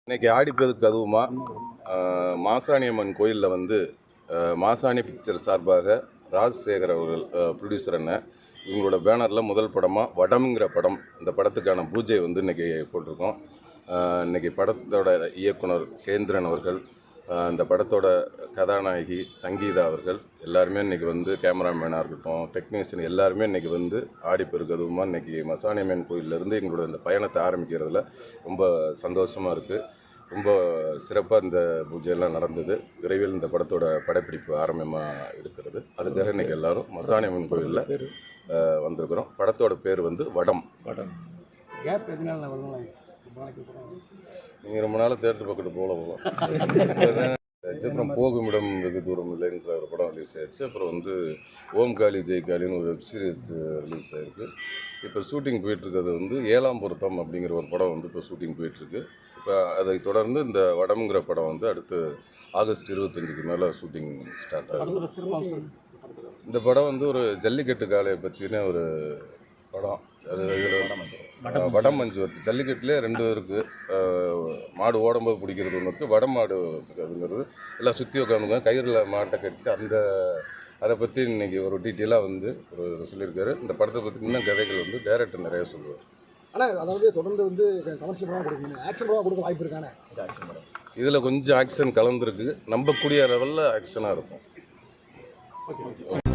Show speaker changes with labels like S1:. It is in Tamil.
S1: இன்னைக்கு ஆடிப்பெருக்கு அதுவுமா மாசாணியம்மன் கோயிலில் வந்து மாசாணி பிக்சர் சார்பாக ராஜசேகர் அவர்கள் ப்ரொடியூசர் அண்ணன் இவங்களோட பேனரில் முதல் படமாக வடம்ங்கிற படம், இந்த படத்துக்கான பூஜை வந்து இன்றைக்கி போட்டிருக்கோம். இன்றைக்கி படத்தோட இயக்குனர் கேந்திரன் அவர்கள், இந்த படத்தோட கதாநாயகி சங்கீதா அவர்கள் எல்லாருமே இன்றைக்கி வந்து கேமராமேனாக இருக்கட்டும், டெக்னீஷியன் எல்லாருமே இன்றைக்கி வந்து ஆடிப்பெருக்கு அதுவுமா இன்றைக்கி மாசாணியம்மன் கோயிலேருந்து எங்களோட இந்த பயணத்தை ஆரம்பிக்கிறதுல ரொம்ப சந்தோஷமாக இருக்குது. ரொம்ப சிறப்பாக இந்த பூஜையெல்லாம் நடந்தது. விரைவில் இந்த படத்தோட படப்பிடிப்பு ஆரம்பமாக இருக்கிறது. அதுக்காக இன்றைக்கி எல்லோரும் மாசாணியம்மன் கோயிலில் வந்திருக்கிறோம். படத்தோட பேர் வந்து வடம். நீங்கள் ரொம்ப நாளாக தேட்டர் பக்கத்து போகலாம். அப்புறம் போகும் இடம் வெகு தூரம் இல்லைன்ற ஒரு படம் ரிலீஸ் ஆயிடுச்சு. அப்புறம் வந்து ஓம் காளி ஜெய் காளின்னு ஒரு வெப் சீரிஸ் ரிலீஸ் ஆகிருக்கு. இப்போ ஷூட்டிங் போயிட்டுருக்கிறது வந்து 7ஆம் பொருத்தம் அப்படிங்கிற ஒரு படம் வந்து இப்போ ஷூட்டிங் போயிட்டுருக்கு. இப்போ அதை தொடர்ந்து இந்த வடம்ங்கிற படம் வந்து அடுத்து ஆகஸ்ட் 25க்கு மேலே ஷூட்டிங் ஸ்டார்ட் ஆகும். இந்த படம் வந்து ஒரு ஜல்லிக்கட்டு காளையை பற்றின ஒரு படம். அது இதில் வடம் மஞ்சு வருது. ஜல்லிக்கட்டுலேயே 2 இருக்குது. மாடு ஓடும்போது பிடிக்கிறது ஒன்று இருக்குது, வடம் மாடு அதுங்கிறது எல்லாம் சுற்றி உட்காந்துங்க கயிறில் மாட்டை கட்டிட்டு அதை பற்றி இன்றைக்கி ஒரு டீட்டெயிலாக வந்து ஒரு சொல்லியிருக்காரு. இந்த படத்தை பற்றி இன்னும் கதைகள் வந்து டைரக்டர் நிறைய சொல்லுவார்.
S2: ஆனால் அதாவது தொடர்ந்து வந்து கமர்ஷியல் படம் கொடுக்கணும், ஆக்ஷன் படம் கொடுக்க வாய்ப்பு இருக்கானே. ஆக்ஷன் படம் இதில்
S1: கொஞ்சம் ஆக்ஷன் கலந்துருக்கு. நம்பக்கூடிய லெவலில் ஆக்ஷனாக இருக்கும்.
S2: ஓகே.